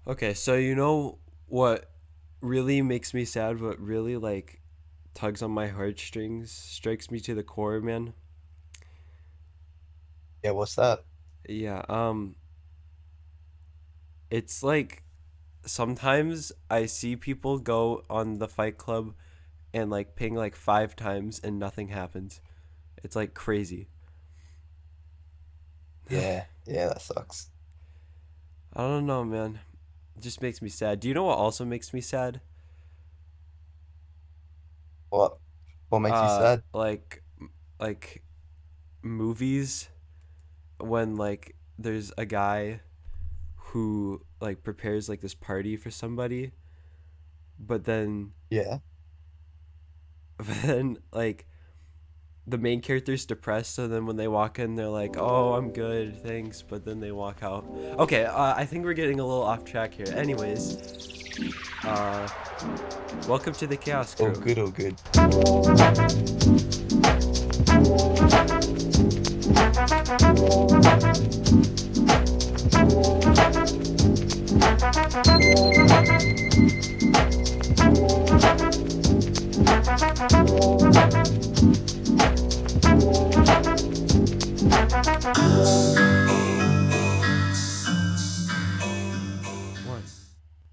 Okay, so you know what really makes me sad, what really like tugs on my heartstrings, strikes me to the core, man? Yeah, what's that? Yeah, it's like sometimes I see people go on the Fight Club and like ping like 5 times and nothing happens. It's like crazy. Yeah, yeah, that sucks. I don't know, man. It just makes me sad. Do you know what also makes me sad? What? What makes you Uh, sad? like like movies when like there's a guy who like prepares like this party for somebody, but then Yeah. but then like the main character's depressed, so then when they walk in they're like, "Oh, I'm good, thanks," but then they walk out. Okay, I think we're getting a little off track here. Anyways, uh welcome to the Chaos All Crew. good, all good. One,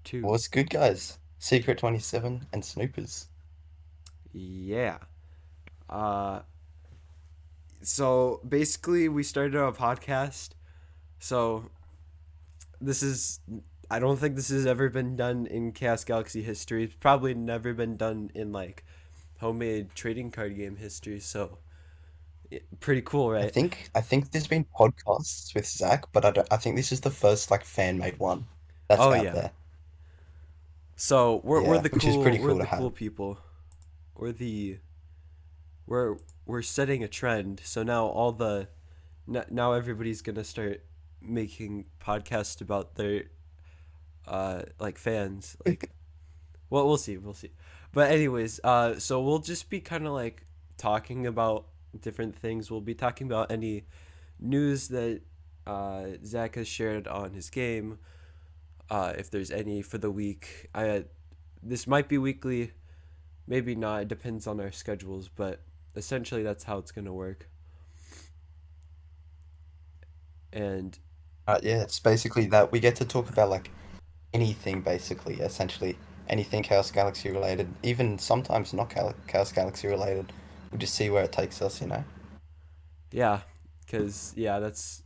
two. What's good, guys? Secret 27 and Snoopers. Yeah. uh so basically we started a podcast. So this is, I don't think this has ever been done in Chaos Galaxy history. It's probably never been done in like homemade trading card game history. So pretty cool, I right? think I think there's been podcasts with Zach, but I think this is the first like fan-made one that's Oh out yeah. there. So Yeah, which is pretty we're cool to the cool have. people. We're the we're we're setting a trend. So now now everybody's gonna start making podcasts about their like fans. Like, well, we'll see. But anyways, so we'll just be kind of like talking about different things. We'll be talking about any news that Zach has shared on his game. If there's any for the week, I this might be weekly, maybe not. It depends on our schedules, but essentially that's how it's gonna work. And Yeah, it's basically that we get to talk about like anything basically, essentially anything Chaos Galaxy related, even sometimes not Chaos Galaxy related. We'll just see where it takes us, you know? yeah, because yeah, that's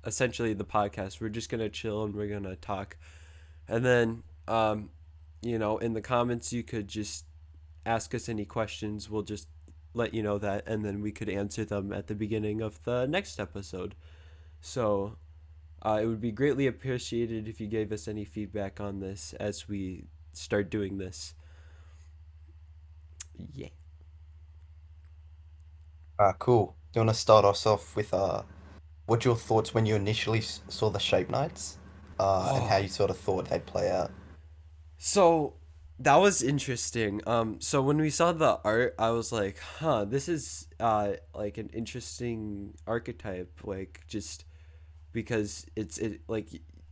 essentially the podcast. We're just gonna chill and we're gonna talk, and then in the comments you could just ask us any questions. We'll just let you know that, and then we could answer them at the beginning of the next episode. So it would be greatly appreciated if you gave us any feedback on this as we start doing this. Yeah. Cool. Do you want to start us off with what your thoughts when you initially saw the Shape Knights, and how Oh, you sort of thought they'd play out? so that was interesting. So when we saw the art, I was like, huh, this is like an interesting archetype. Like, just because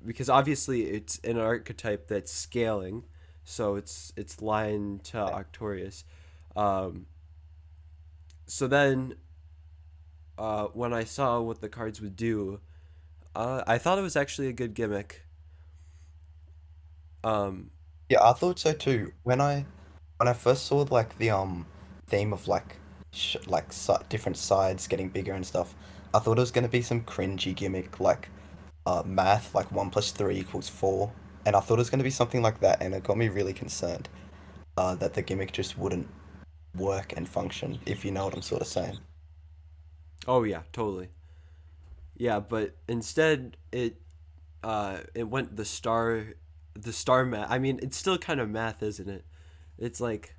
because obviously it's an archetype that's scaling, so it's line to Yeah. Arcturus. Um, so then when I saw what the cards would do, I thought it was actually a good gimmick. Um, Yeah, I thought so too. When I first saw like the theme of like different sides getting bigger and stuff, I thought it was gonna be some cringy gimmick like math like 1 + 3 = 4, and I thought it was gonna be something like that, and it got me really concerned that the gimmick just wouldn't work and function, if you know what I'm sort of saying. oh yeah, totally. Yeah, but instead it went the star math. I mean, it's still kind of math, isn't it? It's like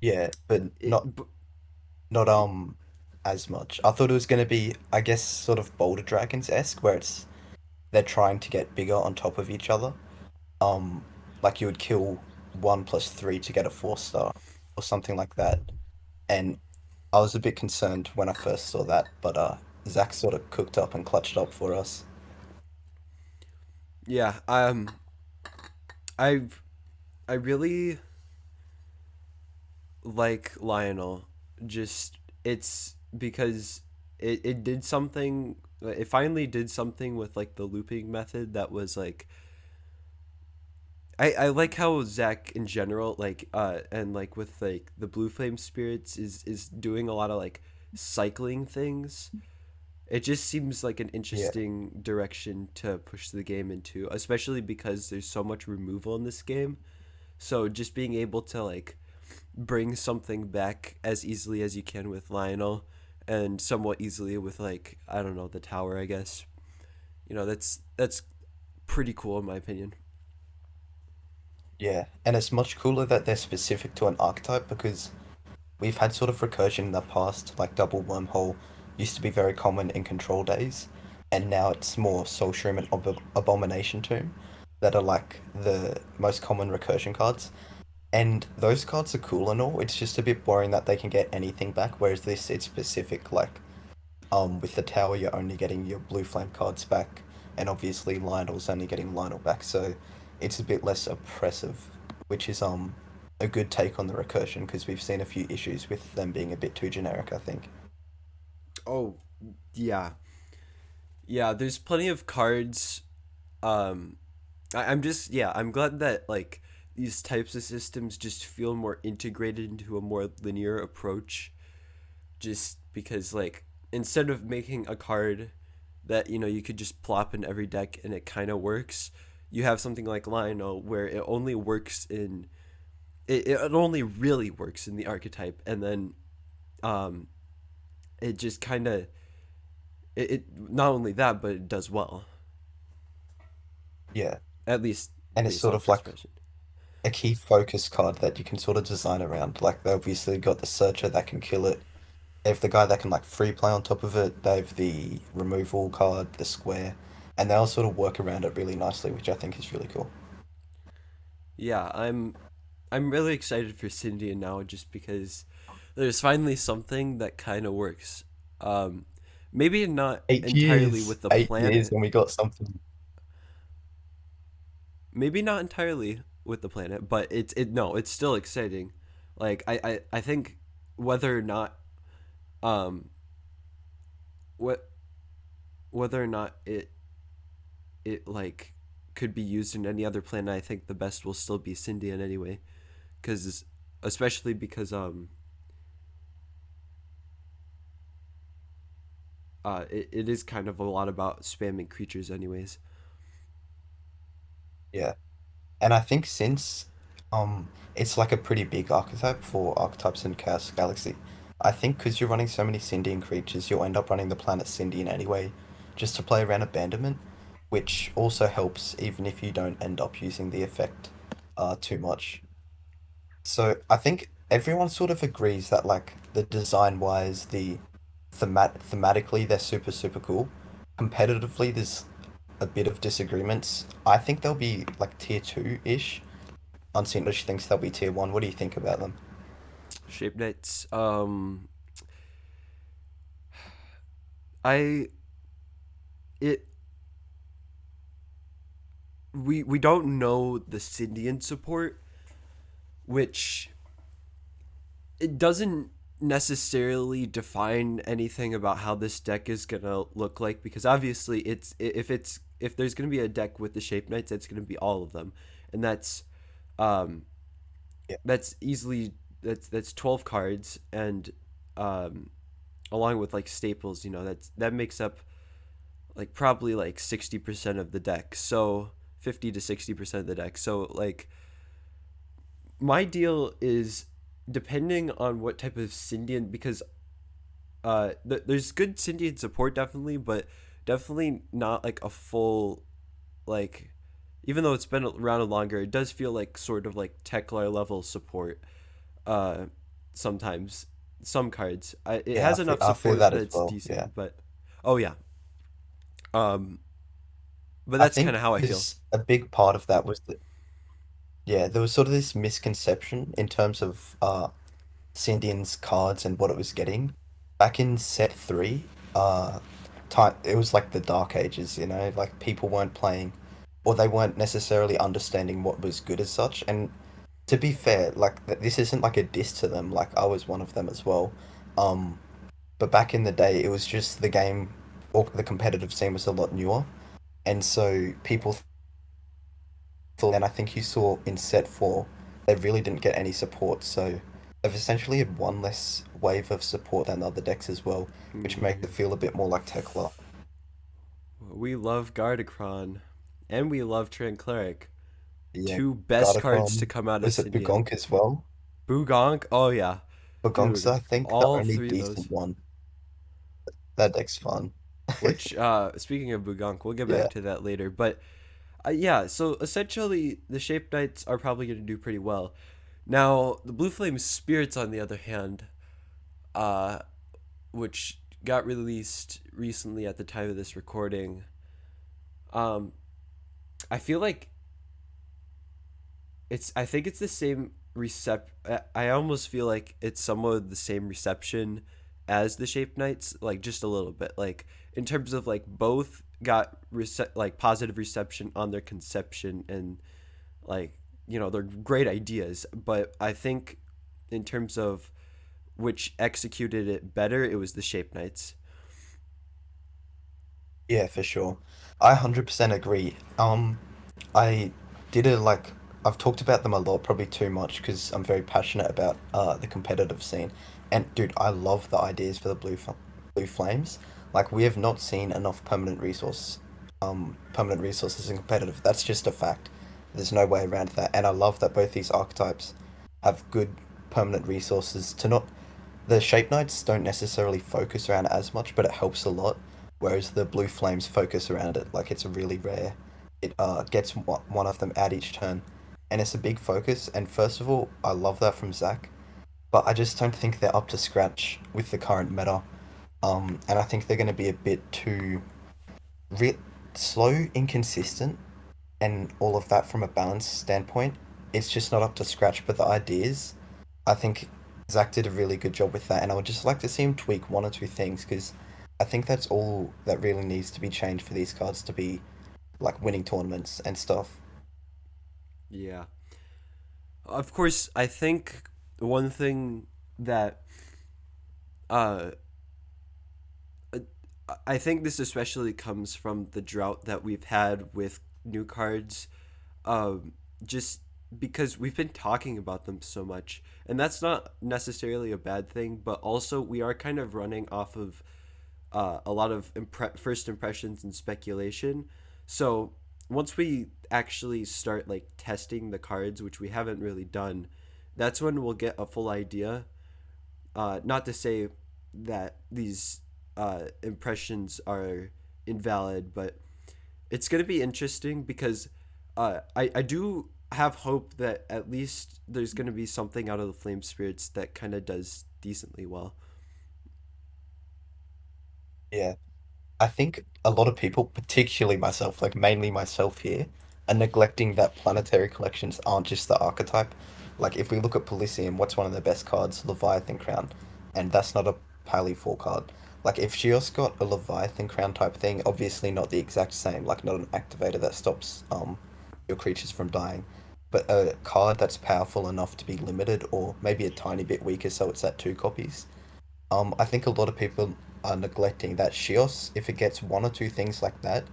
Yeah, but it. not as much. I thought it was gonna be, I guess, sort of Boulder Dragons-esque, where they're trying to get bigger on top of each other. Like you would kill 1 + 3 to get a 4 star or something like that. And I was a bit concerned when I first saw that, but Zach sort of cooked up and clutched up for us. Yeah. I I really like Lionel. Just it's because it did something. It finally did something with like the looping method that was like I like how Zach in general and like with like the blue flame spirits is doing a lot of like cycling things. It just seems like an Yeah, interesting direction to push the game into, especially because there's so much removal in this game. So just being able to like bring something back as easily as you can with Lionel and somewhat easily with like I don't know, the tower, I guess. That's pretty cool in my opinion. yeah. And it's much cooler that they're specific to an archetype because we've had sort of recursion in the past, like double wormhole used to be very common in control days, and now it's more Soul Shroom and Abomination Tomb that are like the most common recursion cards. And those cards are cool and all. It's just a bit boring that they can get anything back, whereas this it's specific. Like with the tower, you're only getting your blue flame cards back, and obviously Lionel's only getting Lionel back, so it's a bit less oppressive, which is a good take on the recursion because we've seen a few issues with them being a bit too generic, I think. Oh, yeah. Yeah, there's plenty of cards. I'm just yeah, I'm glad that like these types of systems just feel more integrated into a more linear approach just because like instead of making a card that you could just plop in every deck and it kind of works, you have something like Lionel where it only works in it only really works in the archetype and then um it just kind of it not only that but it does well, Yeah, at least and it's based sort on of first like impression. a key focus card that you can sort of design around. Like they obviously got the searcher that can kill it. They have the guy that can like free play on top of it. They have the removal card, the square, and they all sort of work around it really nicely, which I think is really cool. Yeah, I'm really excited for Sindian now just because there's finally something that kind of works. Um, maybe not Eight entirely years, with the 8 years, planet. and we got something. Maybe not entirely with the planet, but it's still exciting. Like I think whether or not um what whether or not it like could be used in any other planet, I think the best will still be Sindian anyway, because especially because it is kind of a lot about spamming creatures anyways. Yeah. And I think since it's like a pretty big archetype for archetypes in Chaos Galaxy, I think because you're running so many Sindian creatures, you'll end up running the planet Sindian anyway, just to play around abandonment, which also helps even if you don't end up using the effect too much. So I think everyone sort of agrees that like the design wise, the thematically they're super cool. Competitively, there's a bit of disagreements. I think they'll be like tier two ish. Unseen thinks they'll be tier one. What do you think about them? Shape Knights. I it we don't know the Sindian support, which it doesn't necessarily define anything about how this deck is gonna look like because obviously if there's gonna be a deck with the Shape Knights, it's gonna be all of them, and um Yeah, that's easily that's 12 cards and um along with like staples, that makes up like probably like 60% of the deck, so 50 to 60% of the deck. So like my deal is depending on what type of Sindian, because there's good Sindian support definitely, but definitely not like a full like even though it's been around longer, it does feel like sort of like Teklar level support. Uh, sometimes some cards, it yeah, has enough I feel support that that as it's well. Yeah, decent, but oh yeah, um, but I that's kind think of how I feel. because a big part of that was that yeah, there was sort of this misconception in terms of Sindian's cards and what it was getting. Back in set three, time it was like the Dark Ages, like people weren't playing or they weren't necessarily understanding what was good as such. And to be fair, like this isn't like a diss to them. Like I was one of them as well. Um, but back in the day, it was just the game or the competitive scene was a lot newer, and so people thought. And I think you saw in set four, they really didn't get any support. So they've essentially had one less wave of support than the other decks as well, which makes it Mm, feel a bit more like Tekla. we love Gardevoir, and we love Trancleric. Yeah, Two best cards to Gardevoir. come out of Was it Sindian. Bugonk as well? Bugonk, oh yeah, Bugonk's, dude, I think, the all only three of those. decent one. That deck's fun. Which, speaking of Bugonk, we'll get Yeah. back to that later. But yeah, so essentially, the Shape Knights are probably going to do pretty well. Now, the Blue Flame Spirits, on the other hand, uh, which got released recently at the time of this recording, um, I feel like I think it's the same I almost feel like it's somewhat the same reception as the Shape Knights, like just a little bit. Like in terms of like both got like positive reception on their conception and like they're great ideas, but I think in terms of which executed it better, it was the Shape Knights. Yeah, for sure. I 100% agree. I did a like I've talked about them a lot, probably too much because I'm very passionate about the competitive scene. And dude, I love the ideas for the blue flames. Like we have not seen enough permanent resources in competitive. That's just a fact. There's no way around that. And I love that both these archetypes have good permanent resources to not the Shape Knights don't necessarily focus around it as much, but it helps a lot. Whereas the Blue Flames focus around it, like it's a really rare. It gets one of them out each turn, and it's a big focus. And first of all, I love that from Zach, but I just don't think they're up to scratch with the current meta. And I think they're going to be a bit too re slow, inconsistent, and all of that from a balance standpoint. It's just not up to scratch. But the ideas, I think Zach did a really good job with that, and I would just like to see him tweak one or two things because I think that's all that really needs to be changed for these cards to be like winning tournaments and stuff. Yeah, of course. I think one thing that uh I think this especially comes from the drought that we've had with new cards, um, just because we've been talking about them so much, and that's not necessarily a bad thing. But also, we are kind of running off of a lot of first impressions and speculation. So once we actually start like testing the cards, which we haven't really done, that's when we'll get a full idea. Not to say that these impressions are invalid, but it's going to be interesting because I do have hope that at least there's going to be something out of the Flame Spirits that kind of does decently well. Yeah. I think a lot of people, particularly myself, like mainly myself here, are neglecting that planetary collections aren't just the archetype. Like if we look at Polysium, what's one of the best cards? Leviathan Crown. And that's not a Pally 4 card. Like if Shios got a Leviathan Crown type thing, obviously not the exact same, like not an activator that stops your creatures from dying. But a card that's powerful enough to be limited or maybe a tiny bit weaker so it's at two copies. I think a lot of people are neglecting that Shios, if it gets one or two things like that,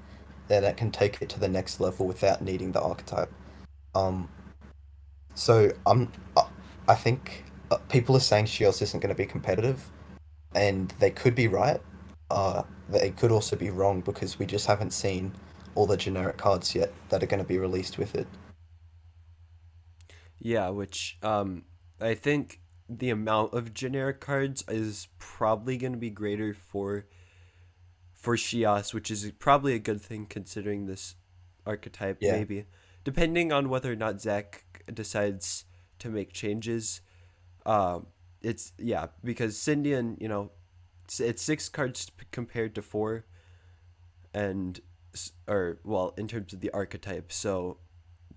then it can take it to the next level without needing the archetype. Um, so I think people are saying Shios isn't going to be competitive, and they could be right. They could also be wrong because we just haven't seen all the generic cards yet that are going to be released with it. Yeah, which I think the amount of generic cards is probably going to be greater for Shias, which is probably a good thing considering this archetype. Yeah, Maybe depending on whether or not Zach decides to make changes. It's yeah because Sindian, it's six cards compared to four, and or well in terms of the archetype, so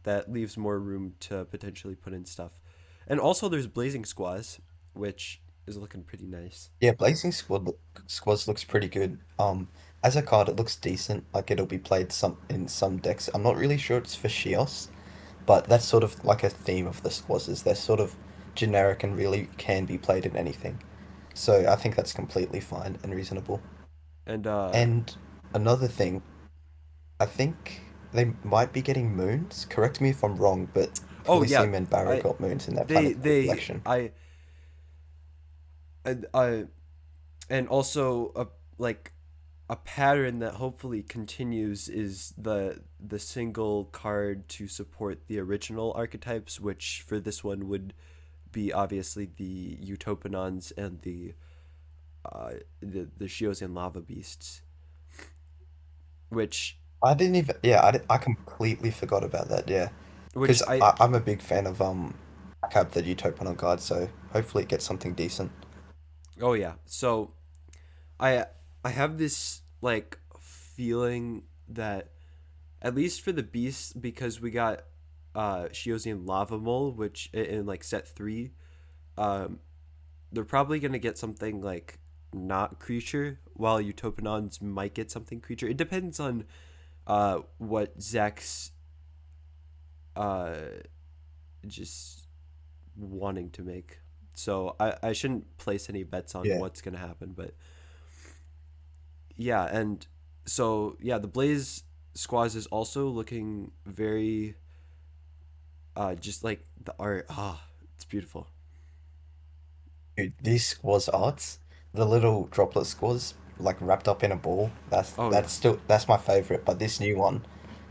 that leaves more room to potentially put in stuff. And also there's Blazing Squaws, which is looking pretty nice. yeah. Blazing Squad looks pretty good. as a card, it looks decent. Like it'll be played some in some decks. I'm not really sure it's for Shios, but that's sort of like a theme of the Squazzes. They're sort of generic and really can be played in anything. So I think that's completely fine and reasonable. And And another thing, I think they might be getting moons. Correct me if I'm wrong, but oh yeah, Coliseum and Barrow I got moons in their they planetary they collection. I and also a like a pattern that hopefully continues is the single card to support the original archetypes, which for this one would be obviously the Utopanons and the Shios lava beasts, which I didn't even, yeah, I completely forgot about that, yeah. which Because I I'm a big fan of Cab the Utopian Guide, so hopefully it gets something decent. oh yeah. So I I have this like feeling that at least for the beasts, because we got Shiosian Lava Mole, which in like set three, um, they're probably gonna get something like not creature, while Utopanons might get something creature. It depends on what Zach's uh just wanting to make. So I shouldn't place any bets on Yeah. what's gonna happen, but yeah, and so yeah, the Blaze Squaws is also looking very just like the art. It's beautiful. Dude, these squaws arts, the little droplet squaws, like wrapped up in a ball, Oh yeah. that's still that's my favorite. But this new one,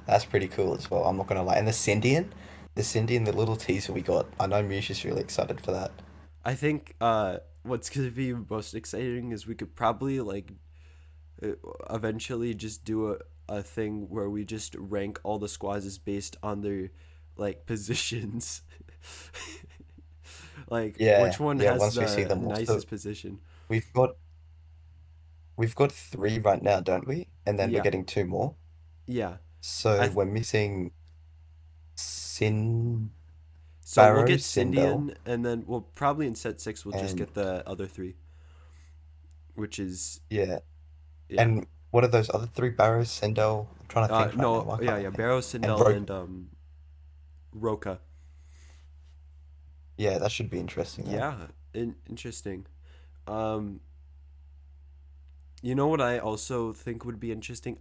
that's pretty cool as well. I'm not gonna lie. And the Sindian, the little teaser we got, I know Mish is really excited for that. I think what's gonna be most exciting is we could probably like uh, eventually just do a thing where we just rank all the squads based on their like positions. Like Yeah, which one yeah. has Once we see the them all, so nicest position? we've got we've got three right now, don't we? And then we're Yeah. getting two more. Yeah. I So th- we're missing Sin so we'll Barrow, get Sindel, Sindian, and then we'll probably in set six we'll just and get the other three, which is yeah. yeah. And what are those other three Barrows? Sindel. I'm trying to think right now. No, Why yeah, can't I yeah. think? Barrow, And Sindel, Roke. and Roka. Yeah, that should be interesting though. Yeah, interesting. Um, you know what I also think would be interesting?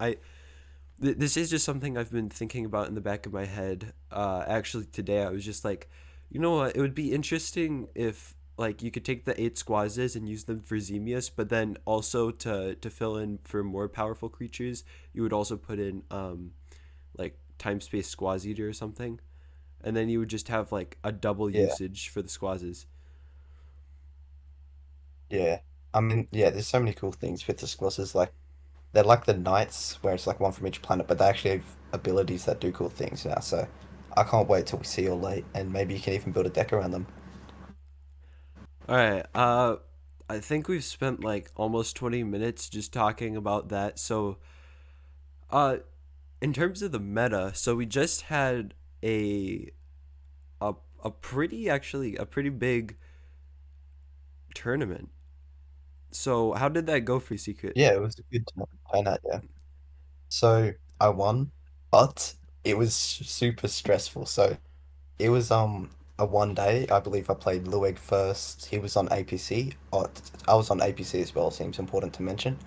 This is just something I've been thinking about in the back of my head. Actually today I was just like, you know what? It would be interesting if like you could take the eight squazes and use them for Zemius, but then also to fill in for more powerful creatures, you would also put in like time space squaz eater or something, and then you would just have like a double Yeah, usage for the squazes. yeah. I mean, yeah, there's so many cool things with the Squosses. Like they're like the knights, where it's like one from each planet, but they actually have abilities that do cool things now. So I can't wait till we see all late, and maybe you can even build a deck around them. All right. I think we've spent like almost 20 minutes just talking about that. So, uh, in terms of the meta, so we just had a a a pretty actually a pretty big tournament. So how did that go for Secret? Yeah, it was a good turnout. Yeah. So I won, but it was super stressful. So it was a one day. I believe I played Lueg first. He was on APC. Oh, I was on APC as well. Seems important to mention.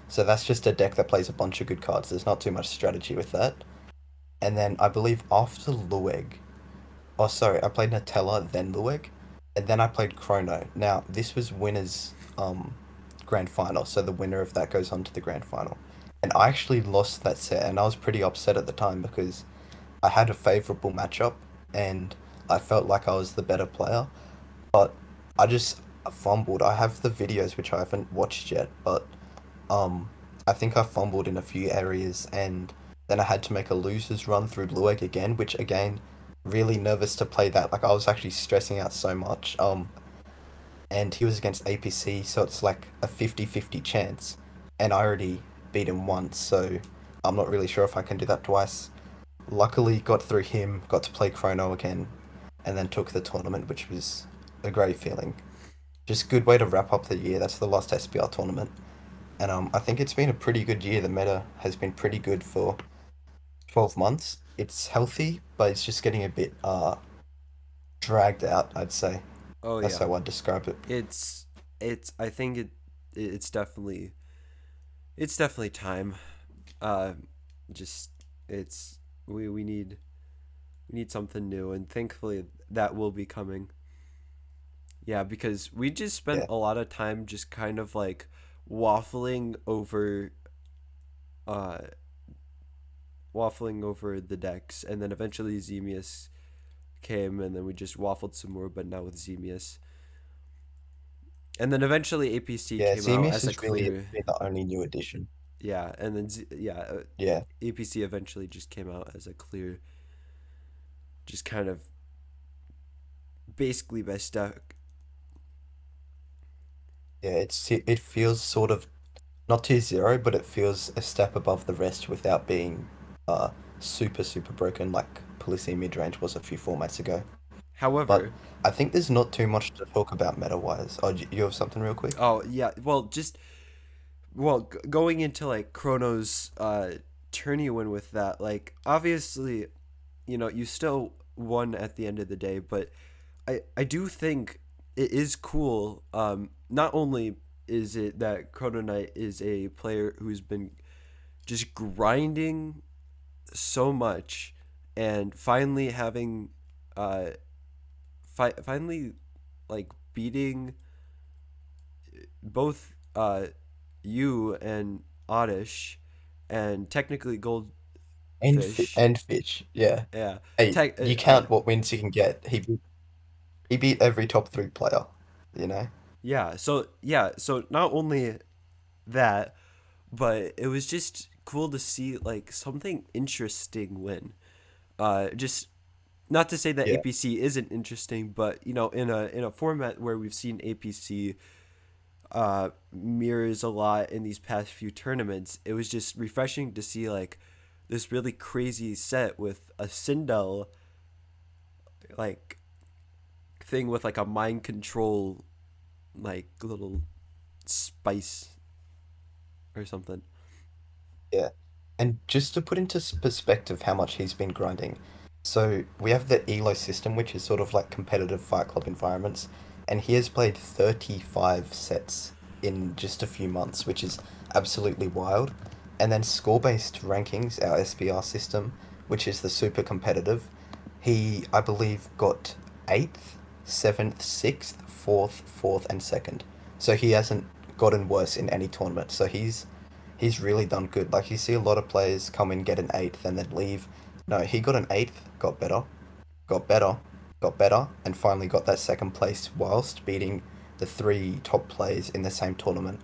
So that's just a deck that plays a bunch of good cards. There's not too much strategy with that. And then I believe after Lueg, oh sorry, I played Nutella then Lueg, and then I played Chrono. Now this was winners grand final, so the winner of that goes on to the grand final. And I actually lost that set, and I was pretty upset at the time because I had a favorable matchup, and I felt like I was the better player, but I just fumbled. I have the videos which I haven't watched yet, but um, I think I fumbled in a few areas, and then I had to make a loser's run through Lueg again, which again, really nervous to play that. Like I was actually stressing out so much. And he was against APC, so it's like a 50-50 chance, and I already beat him once, so I'm not really sure if I can do that twice. Luckily, got through him, got to play Chrono again, and then took the tournament, which was a great feeling. Just good way to wrap up the year. That's the last SBR tournament. And I think it's been a pretty good year. The meta has been pretty good for 12 months. It's healthy, but it's just getting a bit dragged out, I'd say. Oh That's yeah, how I'd describe it. it's I think it's definitely time. Uh, just it's we need something new, and thankfully that will be coming. Yeah, because we just spent Yeah. a lot of time just kind of like waffling over uh waffling over the decks, and then eventually Xemius came, and then we just waffled some more, but now with Xemius. And then eventually APC Yeah, came out Xemius as a has really clear, been the only new addition. yeah, and then Yeah. APC eventually just came out as a clear, just kind of basically best deck. Yeah, it feels sort of not tier zero, but it feels a step above the rest without being uh super broken like Policy mid-range was a few formats ago. But However, I think there's not too much to talk about meta-wise. Oh, you have something real quick? oh yeah, well just going into like Chrono's tourney win with that, like obviously, you still won at the end of the day, but I do think it is cool. Not only is it that Chronoknight is a player who's been just grinding so much, and finally having uh finally like beating both you and Oddish, and technically Goldfish. And Fish, yeah. Yeah, Hey, tech. you count what wins you can get. He beat every top three player, you know? So not only that, but it was just cool to see like something interesting win. Just not to say that Yeah. APC isn't interesting, but in a format where we've seen APC mirrors a lot in these past few tournaments, it was just refreshing to see like this really crazy set with a Sindel like thing with like a mind control like little spice or something. Yeah. And just to put into perspective how much he's been grinding, so we have the ELO system, which is sort of like competitive Fight Club environments, and he has played 35 sets in just a few months, which is absolutely wild. And then score-based rankings, our SBR system, which is the super competitive, he, I believe, got 8th, 7th, 6th, 4th, 4th, and 2nd. So he hasn't gotten worse in any tournament. So he's really done good. Like you see a lot of players come in, get an eighth, and then leave. No, he got an eighth, got better, got better, got better, and finally got that second place whilst beating the three top players in the same tournament.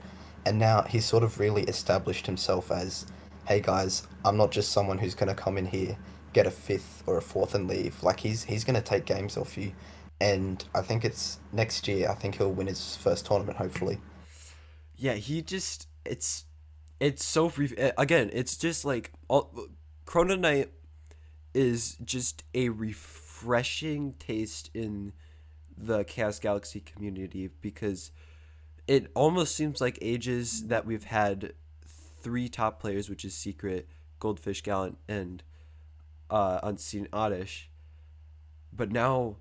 And now he's sort of really established himself as, hey guys, I'm not just someone who's gonna come in here, get a fifth or a fourth and leave. Like he's gonna take games off you. And I think it's next year. I think he'll win his first tournament, hopefully. Yeah, he just it's so again, it's just like all Chrono Knight is just a refreshing taste in the Chaos Galaxy community, because it almost seems like ages that we've had three top players, which is Secret, Goldfish, Gallant, and Unseen Oddish. But now,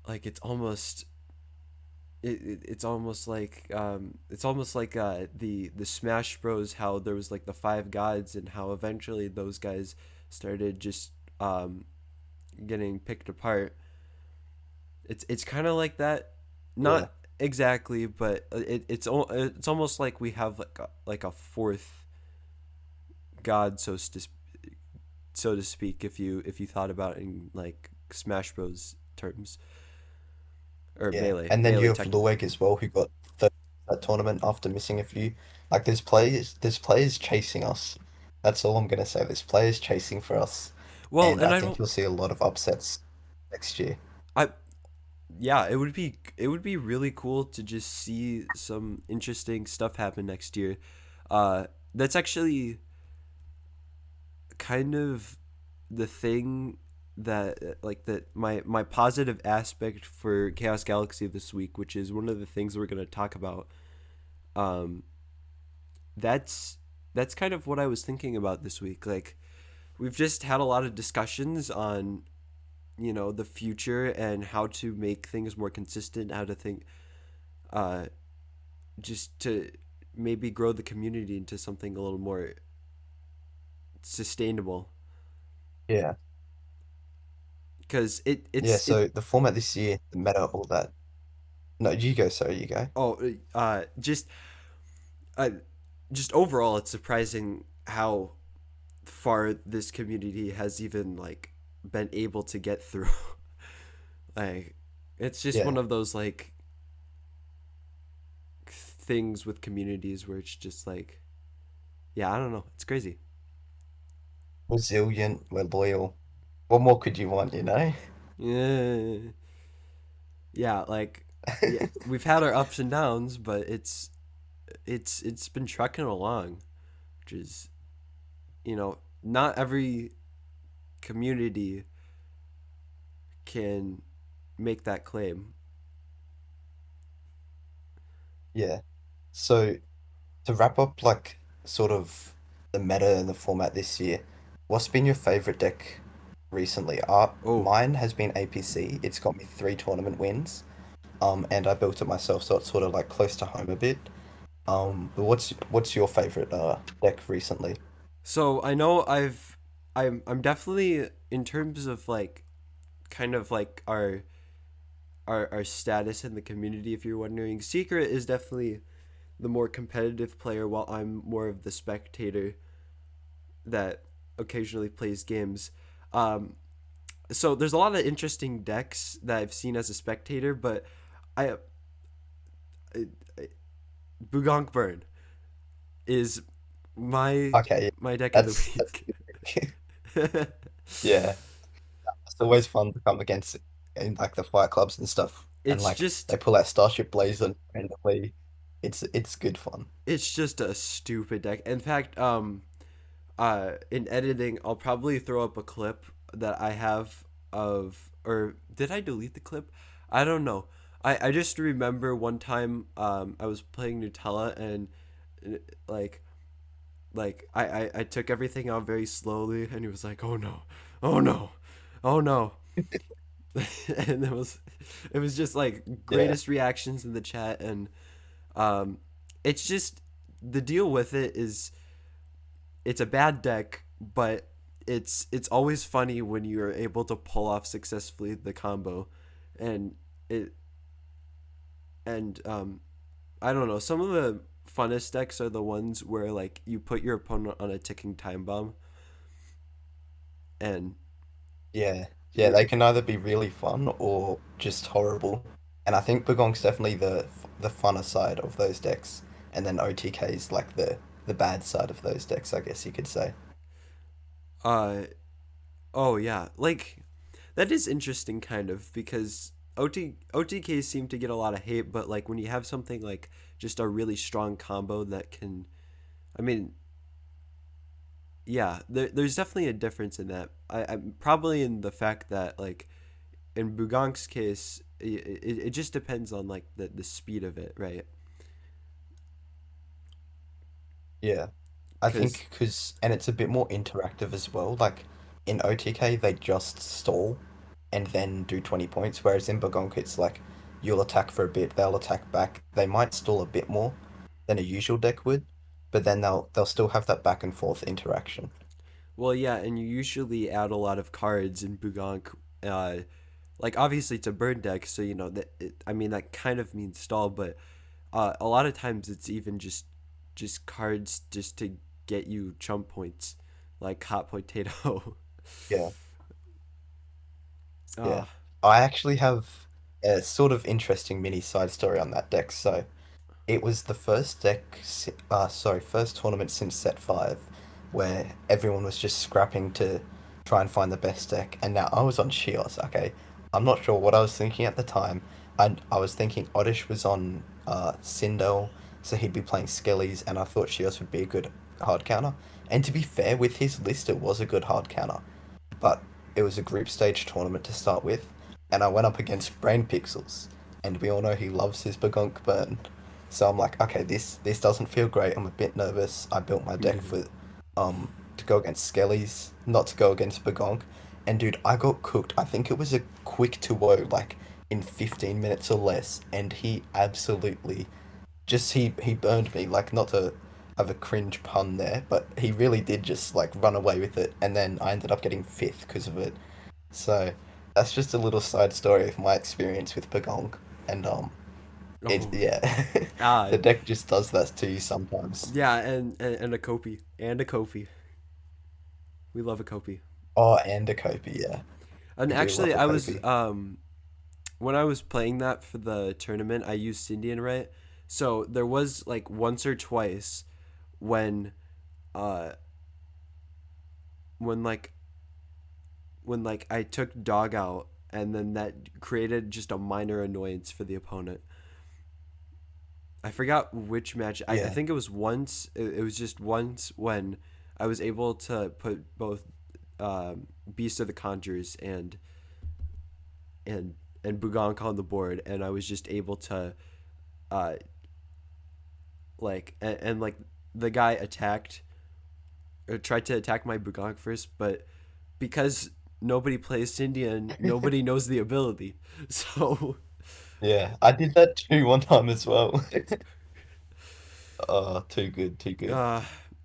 like it's almost like the Smash Bros. How there was like the five gods, and how eventually those guys started just getting picked apart. It's kind of like that, Yeah. not exactly, but it's almost like we have like a fourth god, so to speak, if you thought about it in like Smash Bros terms, or Yeah, and then you have technically. Lueg as well, who got third in that tournament after missing a few. Like there's players chasing us. That's all I'm gonna say. There's players chasing for us, Well, and and I I think don't you'll see a lot of upsets next year. I yeah, it would be really cool to just see some interesting stuff happen next year. That's actually kind of the thing that like that my positive aspect for Chaos Galaxy this week, which is one of the things we're gonna talk about. Um, that's that's kind of what I was thinking about this week. Like we've just had a lot of discussions on the future and how to make things more consistent, how to think, uh, just to maybe grow the community into something a little more sustainable. Yeah. Because Yeah, it so the format this year, the meta, all that. No, you go, sorry, you go. oh uh, just overall, it's surprising how far this community has even like been able to get through. Like it's just one Yeah. of those like things with communities where it's just like, yeah, I don't know, it's crazy. Resilient, we're loyal. What more could you want, you know? Yeah, yeah, like yeah, we've had our ups and downs, but it's been trucking along, which is not every community can make that claim. Yeah. So to wrap up, like, sort of the meta and the format this year, what's been your favorite deck recently? Oh, Mine has been APC. It's got me 3 tournament wins. And I built it myself, so it's sort of like close to home a bit. But what's your favorite deck recently? so I know I'm definitely in terms of like kind of like our status in the community. If you're wondering, Secret is definitely the more competitive player, while I'm more of the spectator that occasionally plays games. Um, so there's a lot of interesting decks that I've seen as a spectator, but I, I, I Bugong Burn is my Okay, yeah, my deck of the that's week. good. Yeah, it's always fun to come against in like the fight clubs and stuff, and it's like just they pull out Starship Blazer randomly. It's good fun. it's just a stupid deck. In fact, in editing, I'll probably throw up a clip that I have of, or did I delete the clip? I don't know. I just remember one time I was playing Nutella and uh, like I took everything out very slowly and he was like, oh no, oh no, oh no. And it was just like Yeah, greatest reactions in the chat. And um it's just the deal with it is it's a bad deck, but it's always funny when you're able to pull off successfully the combo. And it and I don't know, some of the funnest decks are the ones where like you put your opponent on a ticking time bomb and yeah, yeah. you're They can either be really fun or just horrible. And I think Bagong's definitely the funner side of those decks, and then OTK is like the bad side of those decks, I guess you could say. uh oh yeah, like that is interesting kind of because OTKs seem to get a lot of hate, but like when you have something like just a really strong combo that can, I mean, yeah, there's definitely a difference in that. I'm probably in the fact that like in Bugong's case, it just depends on like the speed of it, right? Yeah. I Because think because, and it's a bit more interactive as well. Like in OTK, they just stall and then do 20 points, whereas in Bagonk, it's like you'll attack for a bit, they'll attack back. They might stall a bit more than a usual deck would, but then they'll still have that back and forth interaction. well, yeah, and you usually add a lot of cards in Bugong. Uh, like obviously it's a bird deck, so that I mean that kind of means stall, but a lot of times it's even just cards just to get you chump points, like hot potato. Yeah, yeah. uh, I actually have a sort of interesting mini side story on that deck. So it was the first first tournament since set 5 where everyone was just scrapping to try and find the best deck. And now I was on Shios, okay? I'm not sure what I was thinking at the time. I was thinking Oddish was on Sindel, so he'd be playing Skellies, and I thought Shios would be a good hard counter. And to be fair, with his list, it was a good hard counter. But it was a group stage tournament to start with, and I went up against Brain Pixels, and we all know he loves his Bagonk Burn. So I'm like, okay, this doesn't feel great. I'm a bit nervous. I built my deck for to go against Skellies, not to go against Bagong. And dude, I got cooked. I think it was a quick 2-0, like in 15 minutes or less, and he absolutely just he burned me. Like, not to have a cringe pun there, but he really did just like run away with it, and then I ended up getting fifth because of it. So that's just a little side story of my experience with Pagong, and it Oh, yeah, ah, the deck just does that to you sometimes. yeah, and a Kopi and a Kopi. We love a Kopi. Oh, and a Kopi, yeah, And we do actually, love a I was Kopi. when I was playing that for the tournament, I used Sindian, right? So there was like once or twice when uh when like when like I took dog out and then that created just a minor annoyance for the opponent. I forgot which match. I Yeah, think it was once. It was just once when I was able to put both Beast of the Conjurers and and Bugonk on the board, and I was just able to uh and like the guy attacked or tried to attack my Bugonk first, but because nobody plays Sindian, nobody knows the ability. So yeah, I did that too one time as well. Oh, too good, too good. uh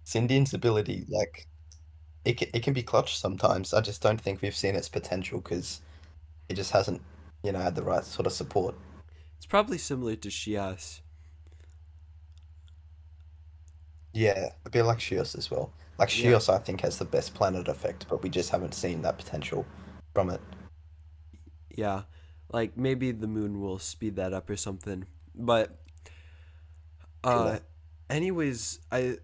Sindian's ability, like it can be clutch sometimes. I just don't think we've seen its potential because it just hasn't, had the right sort of support. it's probably similar to Shias. Yeah, a bit like Shios as well. Like Yeah. Shios, I think has the best planet effect, but we just haven't seen that potential from it. Yeah. Like maybe the moon will speed that up or something. But uh Sure. anyways, I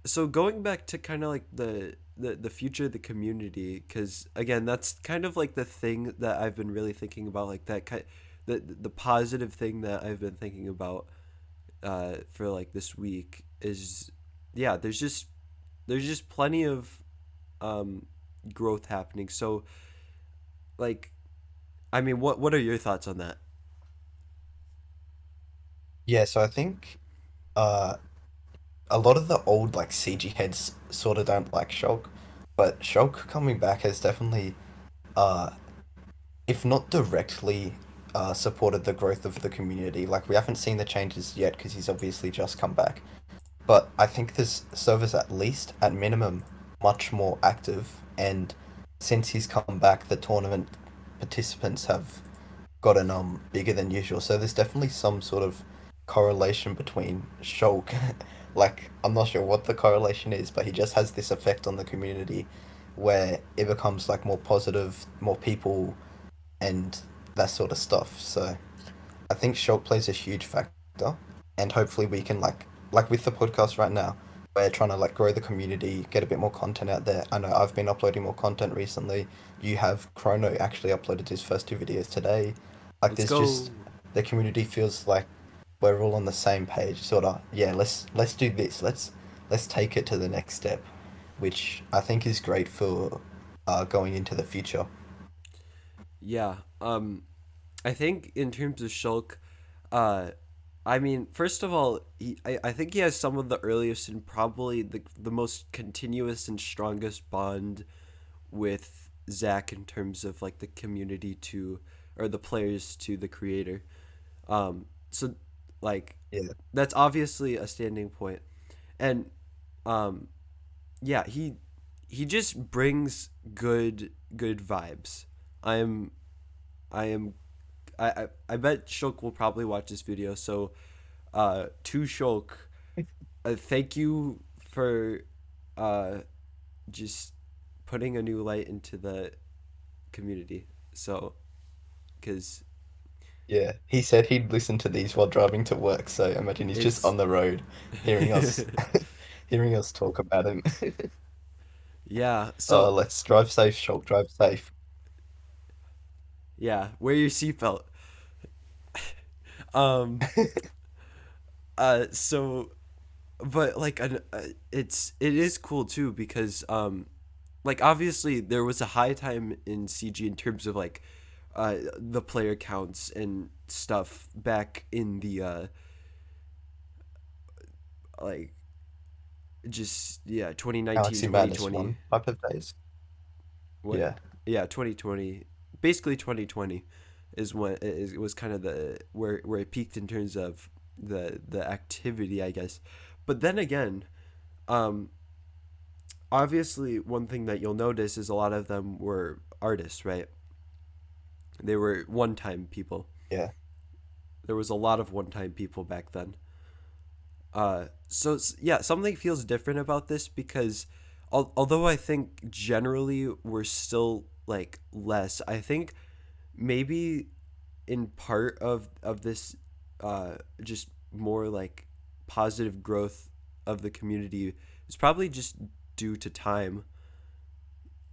so going back to kind of like the future of the community, cuz again, that's kind of like the thing that I've been really thinking about, like the positive thing that I've been thinking about for like this week is yeah, there's just plenty of um growth happening. So like I mean, what are your thoughts on that? Yeah, so I think uh a lot of the old like CG heads sort of don't like Shulk, but Shulk coming back has definitely uh if not directly supported the growth of the community. Like we haven't seen the changes yet because he's obviously just come back. But I think this server's at least, at minimum, much more active. And since he's come back, the tournament participants have gotten bigger than usual. So there's definitely some sort of correlation between Shulk. Like I'm not sure what the correlation is, but he just has this effect on the community where it becomes like more positive, more people, and that sort of stuff. So I think Shulk plays a huge factor, and hopefully we can like with the podcast right now, we're trying to like grow the community, get a bit more content out there. I know I've been uploading more content recently. You have Chrono actually uploaded his first 2 videos today. Like Let's there's just go. the community feels like we're all on the same page, sort of. Yeah, let's do this. Let's take it to the next step, which I think is great for going into the future. Yeah. I think in terms of Shulk, uh, I mean, first of all, I think he has some of the earliest and probably the most continuous and strongest bond with Zach in terms of like the community to or the players to the creator. So like Yeah, that's obviously a standing point, and um, yeah, he just brings good vibes. I'm I am I bet Shulk will probably watch this video. So, to Shulk, thank you for uh, just putting a new light into the community. So, because yeah. He said he'd listen to these while driving to work, so imagine he's just it's on the road hearing us hearing us talk about him. yeah. So Let's drive safe, Shulk, drive safe. yeah, wear your seatbelt. Um. So, but like, it is cool too because like obviously there was a high time in CG in terms of like the player counts and stuff back in the like just yeah 2019 Galaxy Madness 2020 1 type of days. what Yeah, yeah 2020 basically 2020 is when it was kind of the where it peaked in terms of the activity, I guess. But then again, um obviously one thing that you'll notice is a lot of them were artists, right? They were one-time people. yeah, There was a lot of one-time people back then. Yeah, something feels different about this because although I think generally we're still like less, I think maybe in part of this just more like positive growth of the community is probably just due to time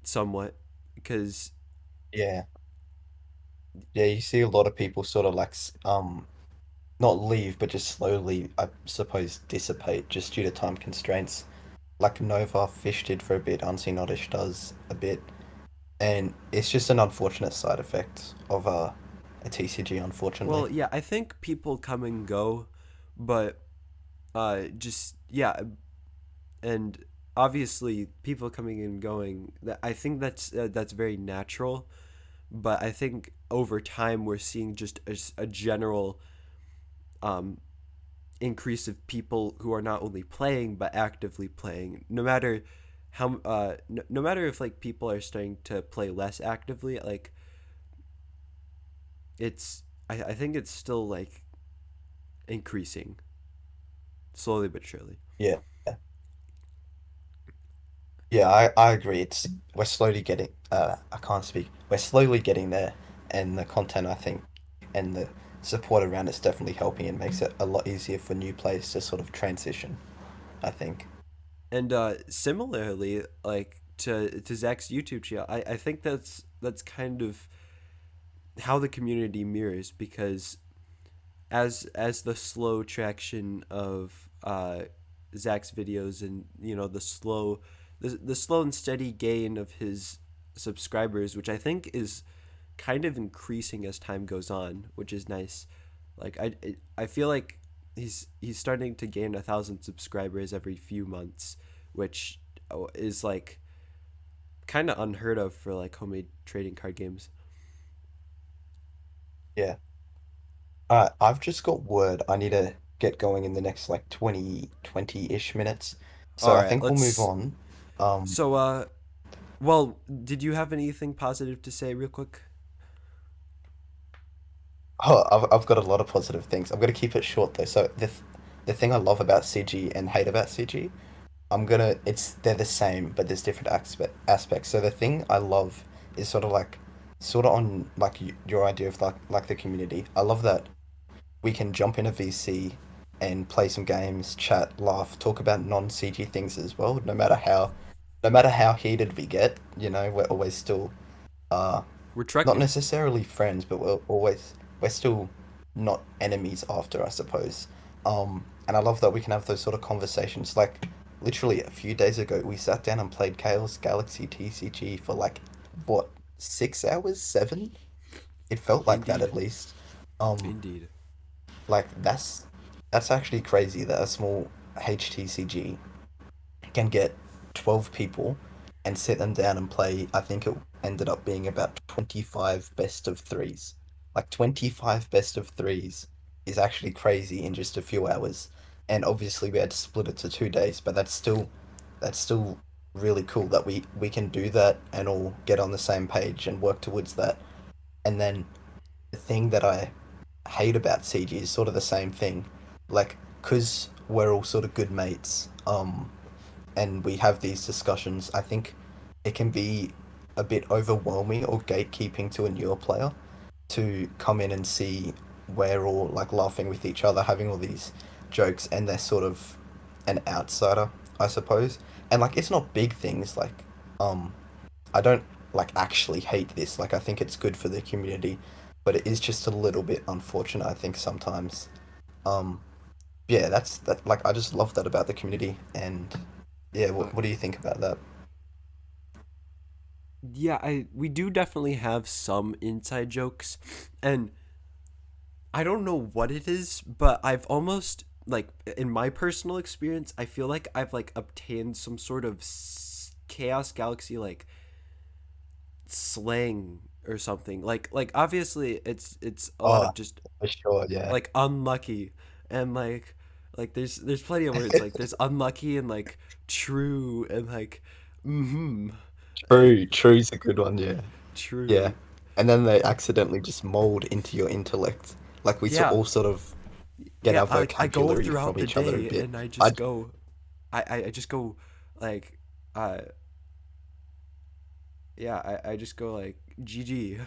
somewhat because yeah, yeah. You see a lot of people sort of like not leave, but just slowly, I suppose, dissipate just due to time constraints. Like Nova Fish did for a bit, Unseen Oddish does a bit, and it's just an unfortunate side effect of a TCG, unfortunately. well yeah I think people come and go but just yeah and obviously people coming and going that I think that's very natural but I think over time we're seeing just a general um, increase of people who are not only playing but actively playing no matter how no matter if like people are starting to play less actively like I think it's still like increasing slowly but surely. Yeah, yeah, I agree. It's we're slowly getting. I can't speak. We're slowly getting there, and the content I think, and the support around it's definitely helping and makes it a lot easier for new players to sort of transition. I think. And similarly, like to Zach's YouTube channel, I think that's kind of how the community mirrors because as the slow traction of Zach's videos and the slow and steady gain of his subscribers, which I think is kind of increasing as time goes on, which is nice. Like I feel like he's starting to gain 1,000 subscribers every few months, which is like kind of unheard of for like homemade trading card games. Yeah. I've just got word. I need to get going in the next like 20-ish minutes. All So I right, think we'll move let's. on. Um, So well, did you have anything positive to say, real quick? oh, I've got a lot of positive things. I'm gonna keep it short though. So the thing I love about CG and hate about CG, it's they're the same, but there's different aspects. So the thing I love is sort of on like your idea of like the community. I love that we can jump in a VC and play some games, chat, laugh, talk about non-CG things as well. No matter how heated we get, we're always still uh We're not trucking. necessarily friends, but we're still not enemies after, I suppose. And I love that we can have those sort of conversations. Like literally a few days ago, we sat down and played Chaos Galaxy TCG for like what 6 hours, 7? It felt like that Indeed, at least. Um, indeed. like that's actually crazy that a small HTCG can get 12 people and sit them down and play. I think it ended up being about 25 best of threes. Like 25 best of threes is actually crazy in just a few hours. And obviously we had to split it to 2 days, but that's still really cool that we can do that and all get on the same page and work towards that. And then the thing that I hate about CG is sort of the same thing. Like, because we're all sort of good mates, and we have these discussions, I think it can be a bit overwhelming or gatekeeping to a newer player to come in and see we're all like laughing with each other, having all these jokes, and they're sort of an outsider, I suppose. And like, it's not big things. Like, um, I don't like actually hate this. Like, I think it's good for the community, but it is just a little bit unfortunate, I think, sometimes. Um, yeah, that's that. Like, I just love that about the community, and yeah, Uh, what do you think about that? yeah, I we do definitely have some inside jokes, and I don't know what it is, but I've almost like in my personal experience, I feel like I've like obtained some sort of Chaos Galaxy like slang or something. Like obviously it's a lot Oh, of just for sure, yeah. like unlucky and like there's plenty of words like there's unlucky and like true and like mm-hmm like True's a good one, yeah. Yeah. true. And then they accidentally just mold into your intellect. Like we Yeah, all sort of get yeah. our I go vocabulary throughout from the each other a day bit. and I I just go I just go like uh yeah, I just go like GG.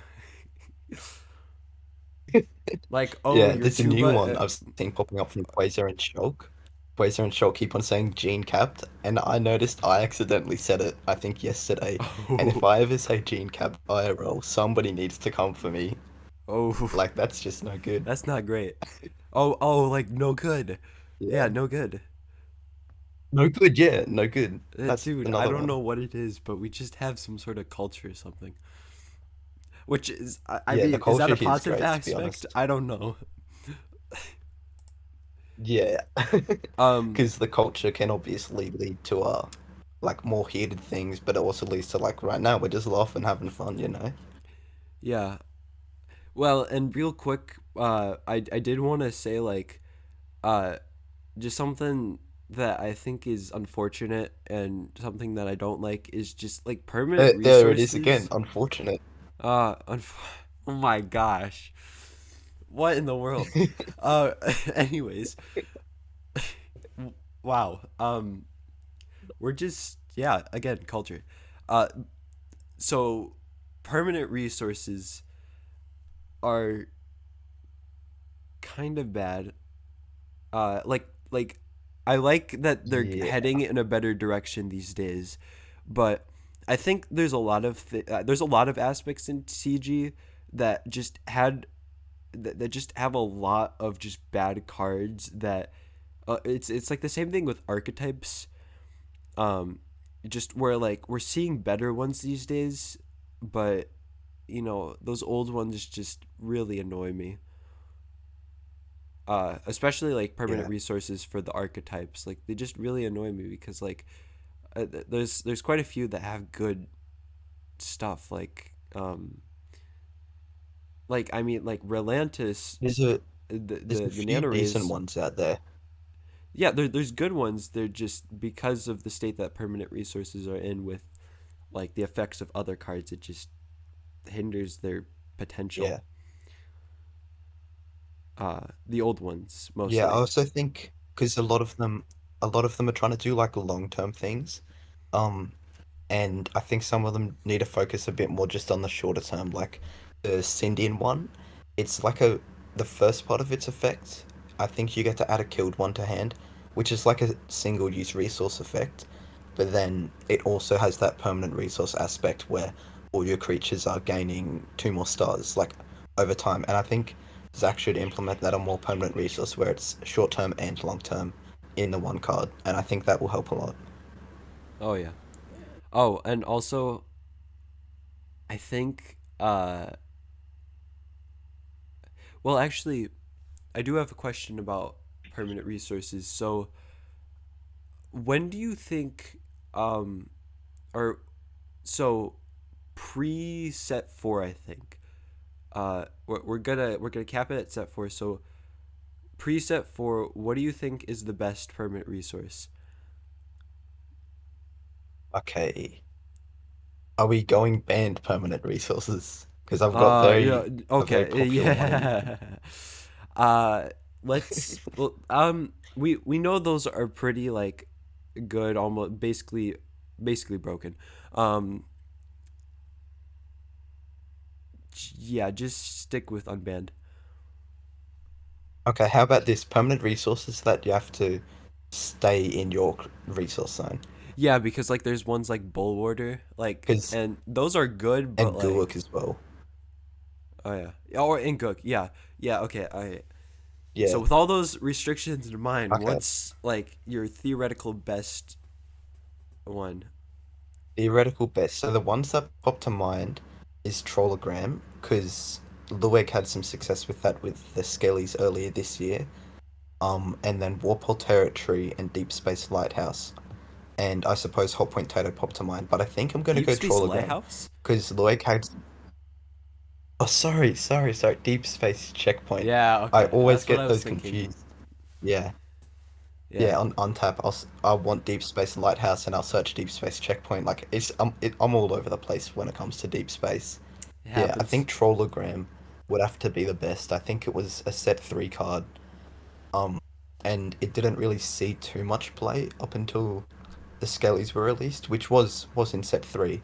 Like, oh, Yeah, your there's a new tuba. one I've seen popping up from Quasar and Shulk. Quasar and Shulk keep on saying gene capped, and I noticed I accidentally said it, I think yesterday. And if Oh, I ever say gene capped IRL, somebody needs to come for me. oh, Like that's just no good. that's not great. Oh, like no good. Yeah, Yeah. no good. No good, yeah, no good. That's Dude, I another don't know one. what it is, but we just have some sort of culture or something. Which is, I Yeah, the mean, is that culture a here is positive great, to be aspect? honest. I don't know. Yeah. Um, Because the culture can obviously lead to like more heated things, but it also leads to like right now we're just laughing, having fun, you know? yeah. Well, and real quick, I did want to say like, uh, just something that I think is unfortunate and something that I don't like is just like permanent There it is again. resources. Unfortunate. Oh my gosh, what in the world? Anyways, wow. We're just yeah, again, culture. Uh, so permanent resources are kind of bad. Like I like that they're Yeah. heading in a better direction these days, but I think there's a lot of there's a lot of aspects in CG that just had that just have a lot of just bad cards that it's like the same thing with archetypes. Um, just where like we're seeing better ones these days, but those old ones just really annoy me. Especially like permanent Yeah. resources for the archetypes, like they just really annoy me because like there's quite a few that have good stuff like I mean like Relantis, There's a the few nano decent rays. ones out there. Yeah, there's good ones. They're just because of the state that permanent resources are in with like the effects of other cards, it just hinders their potential. Yeah. The old ones Yeah, I mostly. also think because a lot of them are trying to do like long-term things. Um, and I think some of them need to focus a bit more just on the shorter term, like the Sindian one. It's like the first part of its effect. I think you get to add a killed one to hand, which is like a single use resource effect, but then it also has that permanent resource aspect where all your creatures are gaining two more stars like over time. And I think Zach should implement that on more permanent resource where it's short term and long term in the one card, and I think that will help a lot. Oh yeah. Oh, and also I think well actually I do have a question about permanent resources. So when do you think um or so pre set 4 I think we're gonna cap it at set 4. So pre set 4, what do you think is the best permanent resource? Okay. Are we going banned permanent resources? Because I've got Yeah, a very okay, popular one in mind. yeah. Well, we know those are pretty like good, almost basically broken. Um, yeah, just stick with unbanned. Okay, how about this? Permanent resources that you have to stay in your resource zone. Yeah, because like there's ones like Bullwarder, like, Because and those are good, but and Gulak like, as well. oh yeah, or Incook, yeah, yeah, okay, all right. So Yeah. with all those restrictions in mind, Okay. what's like your theoretical best one? Theoretical best. So the ones that pop to mind is Trollogram, because Lueg had some success with that with the Skellies earlier this year. and then Warpole Territory and Deep Space Lighthouse. And I suppose Hot Point Tato popped to mind, but I think I'm gonna Deep go Space Trollogram Lighthouse? because Loic had. Oh, sorry. Deep Space Checkpoint. Yeah, I okay. always That's what I get was those thinking. confused. Yeah, Yeah, yeah. On tap, I want Deep Space Lighthouse, and I'll search Deep Space Checkpoint. Like I'm all over the place when it comes to deep space. it Yeah, I happens. think Trollogram would have to be the best. I think it was a set three card. Um, and it didn't really see too much play up until the Skellies were released, which was in set three.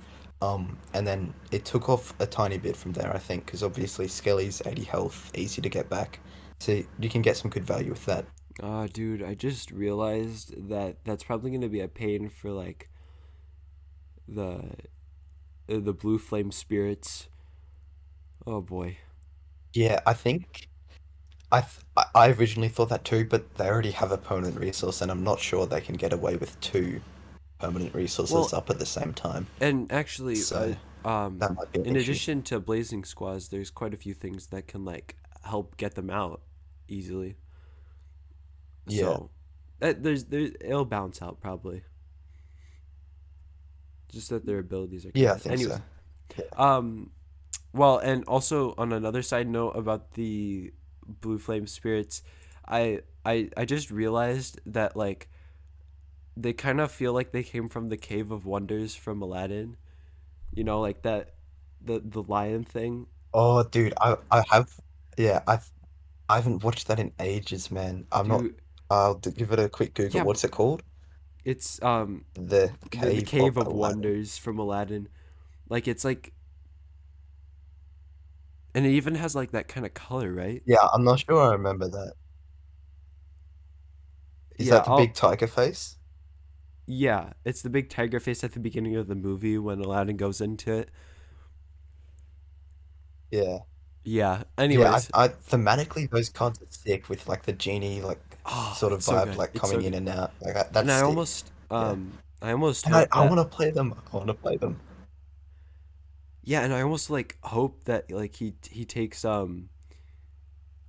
And then it took off a tiny bit from there, I think, because obviously Skelly's 80 health, easy to get back. So you can get some good value with that. Dude, I just realized that that's probably gonna be a pain for like the the blue flame spirits. Oh boy. Yeah, I think I originally thought that too, but they already have a permanent resource, and I'm not sure they can get away with two permanent resources Well, up at the same time. and actually, So that might be an in issue. addition to blazing squads, there's quite a few things that can like help get them out easily. Yeah, So, there's it'll bounce out probably. Just that their abilities are kind yeah, I of. think so. Anyways, Yeah. um, well, and also on another side note about the blue flame spirits, I just realized that like they kind of feel like they came from the Cave of Wonders from Aladdin. You know, like that the lion thing. Oh, dude, I have, yeah, I haven't watched that in ages, man. I'm not. Dude, Give it a quick Google. yeah, What's it called? it's The the Cave of Cave of Aladdin. Wonders from Aladdin. Like it's like, and it even has like that kind of color, right? Yeah, I'm not sure I remember that. Is Yeah, that the big I'll tiger face? yeah, it's the big tiger face at the beginning of the movie when Aladdin goes into it. Yeah. Yeah. Yeah, Anyways, I thematically those cards are sick with like the genie like oh, sort of it's so vibe good. like It's so coming in good. and out. Like And that's sick. Yeah. I almost And hope I want that to play them. I want to play them. yeah, and I almost like hope that like he takes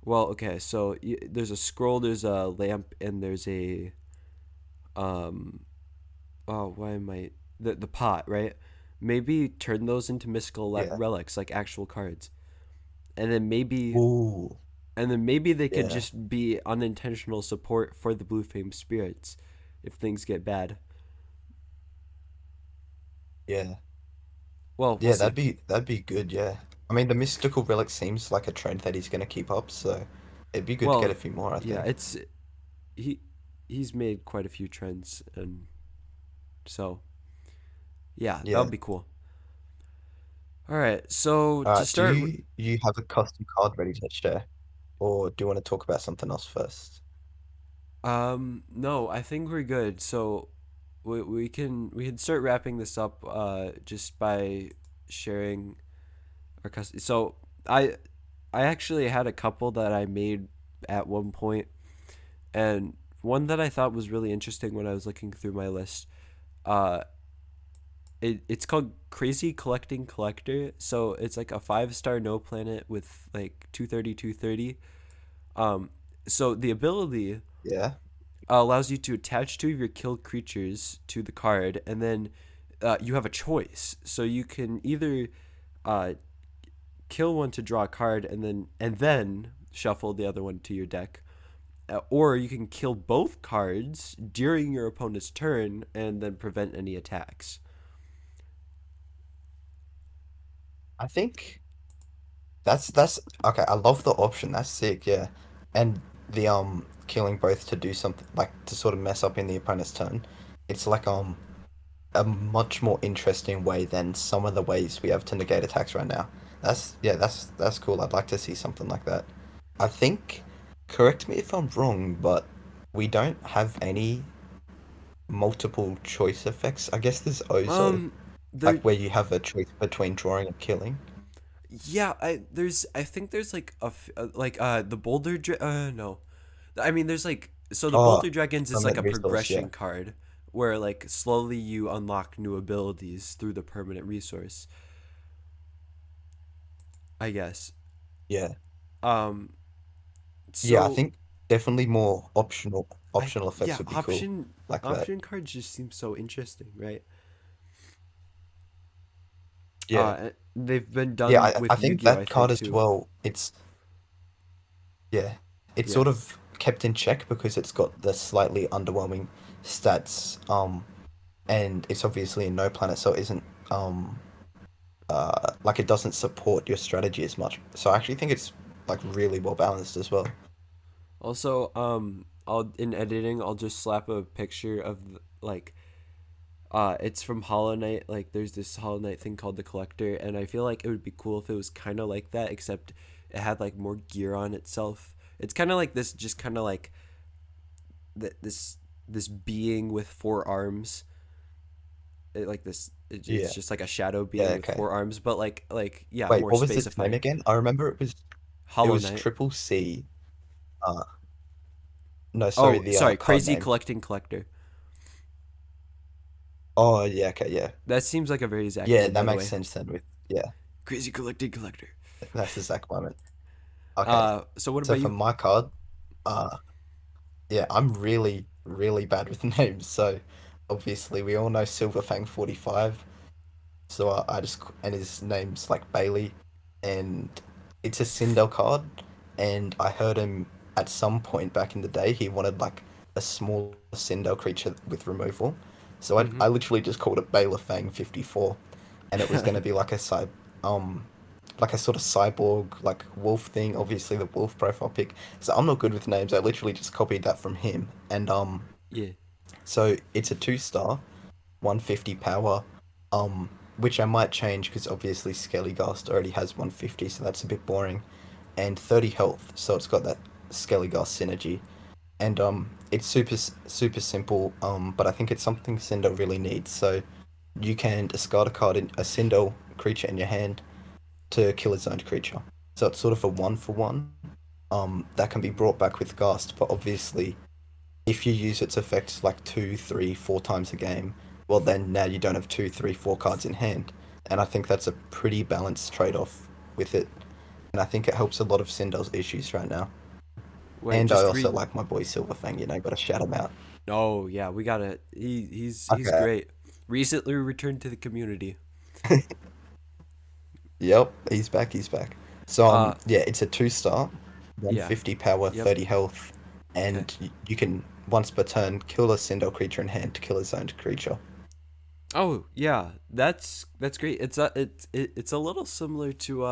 well, okay, so there's a scroll, there's a lamp, and there's a um oh, why am I the pot, right? Maybe turn those into mystical Yeah. relics like actual cards. And then maybe Ooh. they could Yeah. just be unintentional support for the blue flame spirits if things get bad. Yeah. Well, we'll Yeah, see. that'd be good, yeah. I mean, the mystical relic seems like a trend that he's gonna keep up, so it'd be good to get a Well, few more, I yeah, think. it's he he's made quite a few trends, and so yeah, that would Yeah. be cool. All right, so to Do start, you have a custom card ready to share? Or do you want to talk about something else first? no, I think we're good. So we can start wrapping this up just by sharing our custom. So I I actually had a couple that I made at one point, and one that I thought was really interesting when I was looking through my list. Uh, it's called Crazy Collecting Collector. So it's like a 5-star no planet with like 230 230. So the ability Yeah. allows you to attach two of your killed creatures to the card, and then you have a choice. So you can either uh, kill one to draw a card, and then shuffle the other one to your deck, or you can kill both cards during your opponent's turn and then prevent any attacks. I think that's okay. I love the option. That's sick, yeah. And the killing both to do something like to sort of mess up in the opponent's turn. It's like a much more interesting way than some of the ways we have to negate attacks right now. That's cool. I'd like to see something like that. I think, correct me if I'm wrong, but we don't have any multiple choice effects. I guess there's Ozo, Um, there, like where you have a choice between drawing and killing. yeah, I think there's like like the no, I mean there's like so the Oh, Boulder Dragons is like permanent a resource, yeah. progression card where like slowly you unlock new abilities through the permanent resource, I guess. Yeah. Um, Yeah, I so think Definitely more optional effects Yeah, would be cool, like that. option cards just seem so interesting, right? Yeah, They've been yeah. done I with think Yu-Gi-Oh, I that card think as too. well. Yeah, it's Yeah. sort of kept in check because it's got the slightly underwhelming stats. And it's obviously in no planet, so it isn't like it doesn't support your strategy as much. So I actually think it's like really well balanced as well. Also, I'll in editing, I'll just slap a picture of like it's from Hollow Knight. Like, there's this Hollow Knight thing called the Collector, and I feel like it would be cool if it was kind of like that, except it had like more gear on itself. It's kind of like this, just kind of like this being with four arms. Like this, it's Yeah. just like a shadow Yeah. being with Okay. four arms, but like yeah, Wait, more what was its name spacified. again? I remember it Hollow was Knight. Triple C. Uh, no, sorry, Oh, the sorry, card Crazy name. Collecting Collector. Oh yeah. Okay. Yeah. That seems like a very Zach Yeah, name, that by the makes way. sense then. With yeah, Crazy Collecting Collector. that's the exact moment. Okay. So what So about for you? my card, uh, yeah, I'm really bad with names. So obviously we all know Silverfang 45. So I just and his name's like Bailey, and it's a Sindel card. And I heard him at some point back in the day. He wanted like a small Sindel creature with removal. So Mm-hmm. I literally just called it Baylor Fang 54, and it was gonna be um like a sort of cyborg like wolf thing. Obviously the wolf profile pick. So I'm not good with names. I literally just copied that from him, and Yeah. so it's a 2 star. 150 power, which I might change because obviously Skelligast already has 150, so that's a bit boring, and 30 health, so it's got that Skelligast synergy, and it's super simple, but I think it's something Sindel really needs. So you can discard a card in a Sindel creature in your hand to kill a zoned creature. So it's sort of a 1 for 1, that can be brought back with Ghast, but obviously if you use its effects like two, three, 4 times a game, well then now you don't have two, three, 4 cards in hand. And I think that's a pretty balanced trade-off with it. And I think it helps a lot of Sindel's issues right now. Wait, And I just also read. like my boy Silverfang, gotta shout him out. Oh yeah, we gotta. He's Okay. great. Recently returned to the community. Yep, he's back, he's back. So Uh, yeah, it's a 2 star, yeah. 150 power, Yep. 30 health, Okay. and you can once per turn kill a Sindel creature in hand to kill a zoned creature. Oh yeah, that's great. It's a little similar to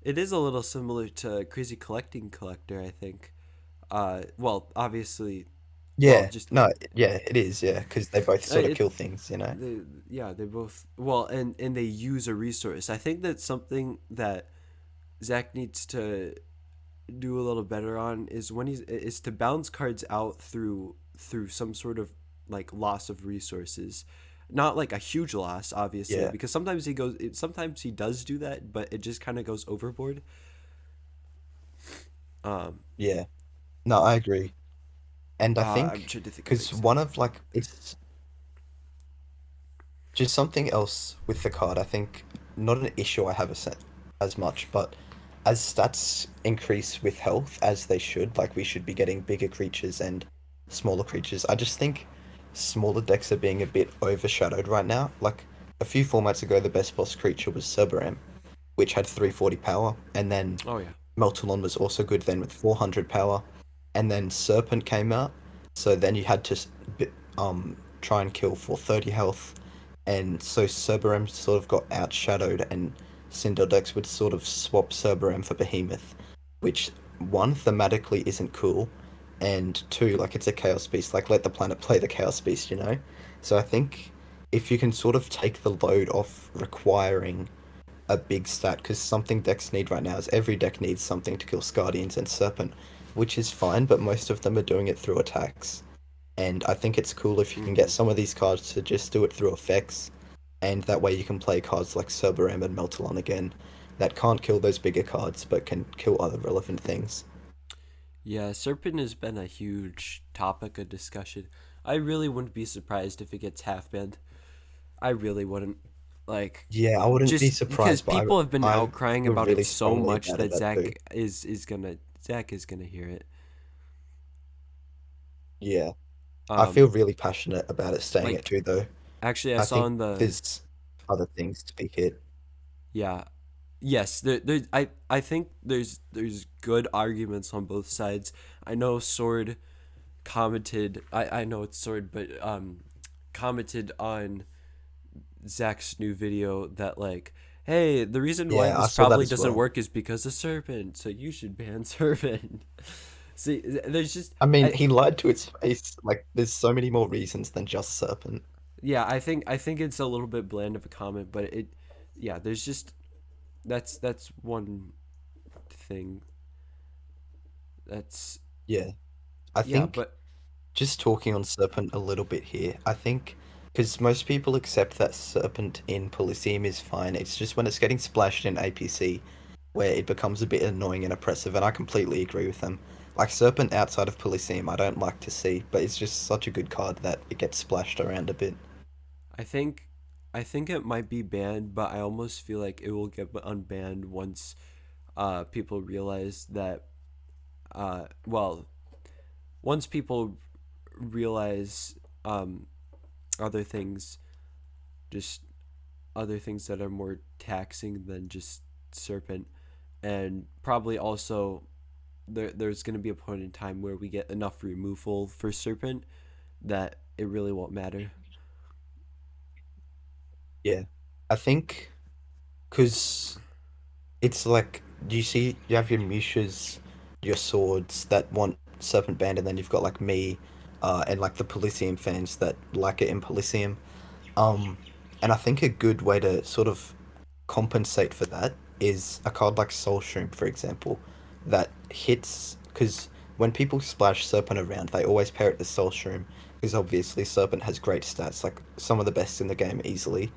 It is a little similar to Crazy Collecting Collector, I think. Well, obviously, well, Yeah, just no, yeah, it is, yeah, because they both sort of it kill things. they, yeah, they both, well, and they use a resource. I think that's something that Zach needs to do a little better on, is when he's is to bounce cards out through some sort of like loss of resources, not like a huge loss, obviously, Yeah, because sometimes he does do that, but it just kind of goes overboard. um yeah. No, I agree. And I I'm think trying to think of an because one of example. like it's just something else with the card. I think not an issue I have as much, but as stats increase with health as they should, like we should be getting bigger creatures and smaller creatures. I just think smaller decks are being a bit overshadowed right now. Like a few formats ago, the best boss creature was Cerberus, which had 340 power, and then Oh yeah. Meltalon was also good then with 400 power, and then Serpent came out, so then you had to try and kill for 30 health, and so Cerberus sort of got outshadowed, and Cinderdex would sort of swap Cerberus for Behemoth, which one thematically isn't cool, and two like it's a Chaos Beast, like let the planet play the Chaos Beast. So I think if you can sort of take the load off requiring a big stat, because something decks need right now is every deck needs something to kill Scardians and Serpent, which is fine, but most of them are doing it through attacks. And I think it's cool if you can get Mm-hmm. some of these cards to just do it through effects, and that way you can play cards like Cerberam and Meltalon again that can't kill those bigger cards but can kill other relevant things. Yeah, Serpent has been a huge topic of discussion. I really wouldn't be surprised if it gets half banned. I really wouldn't. Like, Yeah, I wouldn't be just because surprised, but people have been I outcrying feel about it really so strongly much about that it too. Zach is gonna Zach is gonna hear it. Yeah. I Um, feel really passionate about it staying at like two though. actually, I I saw think in the there's other things to be hit. yeah, yes, I think there's good arguments on both sides. I know Sword commented. I know it's Sword, but commented on Zach's new video that like, hey, the reason why Yeah, I this saw that probably as doesn't well. work is because of Serpent, so you should ban Serpent. See, there's just I mean, I he lied to its face. Like, there's so many more reasons than just Serpent. yeah, I think it's a little bit bland of a comment, but yeah, there's just that's one thing. That's Yeah. I yeah, think but just talking on Serpent a little bit here, I think because most people accept that Serpent in Polyseum is fine. It's just when it's getting splashed in APC where it becomes a bit annoying and oppressive, and I completely agree with them. Like Serpent outside of Polyseum, I don't like to see, but it's just such a good card that it gets splashed around a bit. I think I think it might be banned, but I almost feel like it will get unbanned once people realize that well, once people realize other things, just other things that are more taxing than just Serpent, and probably also there's going to be a point in time where we get enough removal for Serpent that it really won't matter. Yeah. I think because it's like, do you see, you have your Mishas, your swords that want Serpent banned, and then you've got like me, and like the Polysium fans that like it in Polysium. Um, and I think a good way to sort of compensate for that is a card like Soul Shroom, for example, that hits because when people splash Serpent around, they always pair it to Soul Shroom because obviously Serpent has great stats, like some of the best in the game easily.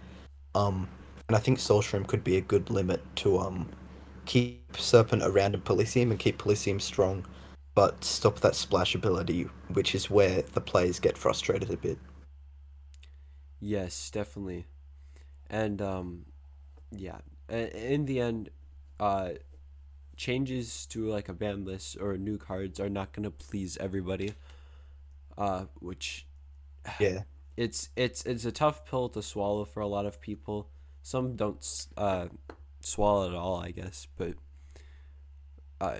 Um, and I think Soul Shroom could be a good limit to keep Serpent around in Polysium and keep Polysium strong, but stop that splash ability, which is where the players get frustrated a bit. Yes, definitely. And yeah, in the end, uh, changes to like a ban list or new cards are not gonna please everybody. Which Yeah, it's a tough pill to swallow for a lot of people. Some don't swallow it at all, I guess, but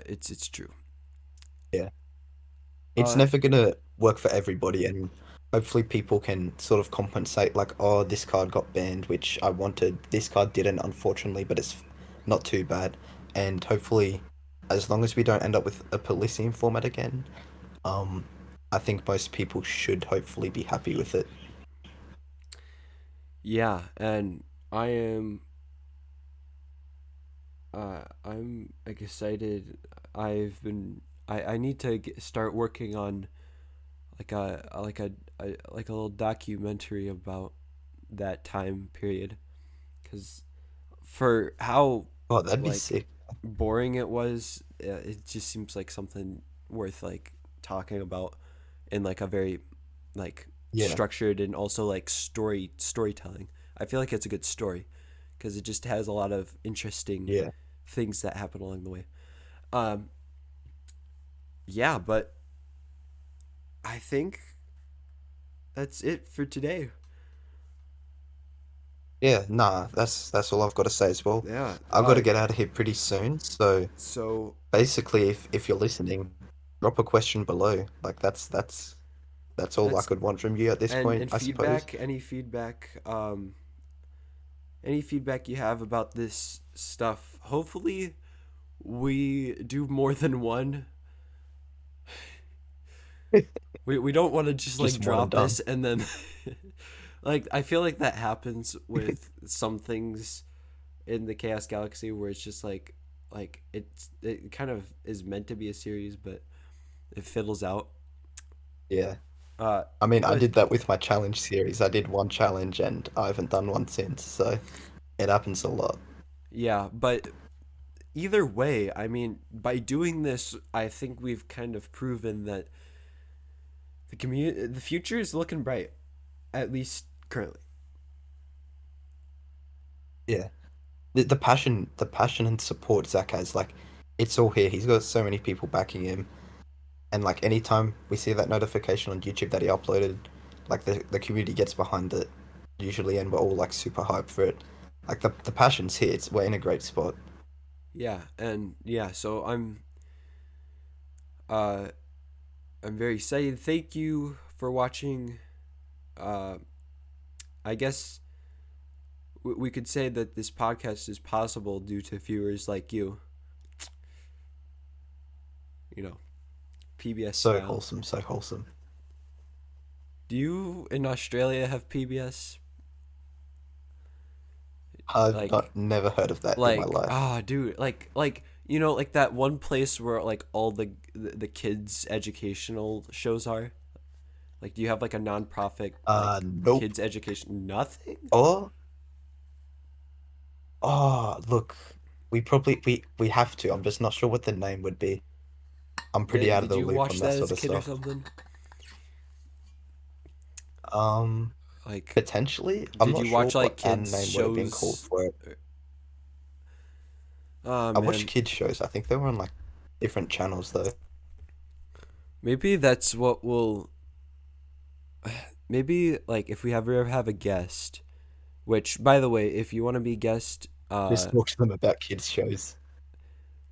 it's true. yeah. It's Uh, never gonna work for everybody, and hopefully people can sort of compensate, like, oh, this card got banned, which I wanted. This card didn't, unfortunately, but it's not too bad. And hopefully, as long as we don't end up with a Polysium format again, um, I think most people should hopefully be happy with it. yeah, and I am I'm like excited. I need to start working on like a little documentary about that time period because for how Oh, that'd be like sick. boring it was, it just seems like something worth like talking about in like a very like Yeah, structured and also like storytelling. I feel like it's a good story because it just has a lot of interesting yeah, things that happen along the way. Um, yeah, but I think that's it for today. yeah. Nah, that's all I've got to say as well. Yeah. I've got to get out of here pretty soon, so So basically, if you're listening, drop a question below. Like that's all I that's could want from you at this point, and I suppose. feedback. Any feedback you have about this stuff. Hopefully, we do more than one. We don't want to just like Just one and drop done. this and then like I feel like that happens with some things in the Chaos Galaxy where it's just like it kind of is meant to be a series but it fiddles out. Yeah. Uh I mean, I but did that with my challenge series. I did one challenge and I haven't done one since, so it happens a lot. yeah, but either way, I mean, by doing this, I think we've kind of proven that the future is looking bright, at least currently. Yeah. The passion and support Zach has, like, it's all here. He's got so many people backing him, and like anytime we see that notification on YouTube that he uploaded, like the community gets behind it usually, and we're all like super hyped for it. Like the passion's here. We're in a great spot. Yeah, and yeah, so uh I'm very excited. Thank you for watching. Uh, I guess we could say that this podcast is possible due to viewers like you. You know, PBS So style. wholesome, so wholesome. Do you in Australia have PBS? I've Like, not never heard of that in my life. dude, like like that one place where like all the kids educational shows are. Like, do you have like a nonprofit like Nope. kids education? Nothing. Oh, look, we have to. I'm just not sure what the name would be. I'm pretty out of Did the you loop on watch that that as sort a of kid or stuff. something? Um, Like, Potentially. I'm did not you sure watch like what kids name would have been called shows? for it. Oh I watched man, kids shows. I think they were on like different channels though. maybe that's what we'll. Maybe like if we ever have a guest, which by the way, if you want to be guest, Just talk to them about kids shows.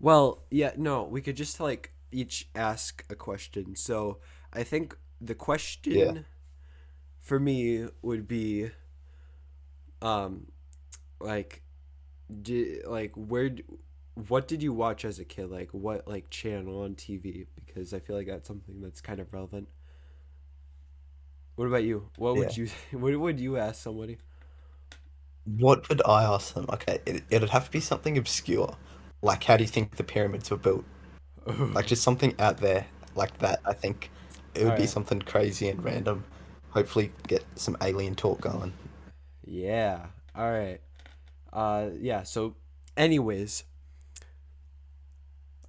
well, yeah, no, we could just like each ask a question. So I think the Yeah. question for me would be, um, like, like what did you watch as a kid? Like what like channel on TV? Because I feel like that's something that's kind of relevant. What about you? What Yeah. would you what would you ask somebody? What would I ask them? Okay, it'd have to be something obscure. Like, how do you think the pyramids were built? Like, All just something out there like that. I think it would be right. something crazy and random. Hopefully, get some alien talk going. Yeah. All right. Yeah, so anyways,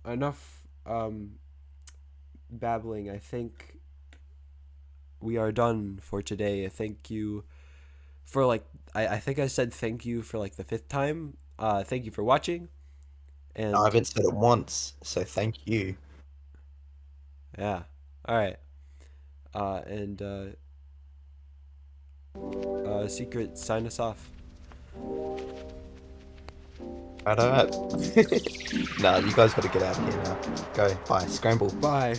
enough babbling. I think we are done for today. Thank you for like I think I said thank you for like the fifth time. Thank you for watching I and haven't said it once, so thank you. yeah. All right. And Secret, sign us off. Right, alright. Nah, you guys gotta get out of here now. Go, bye, scramble. Bye.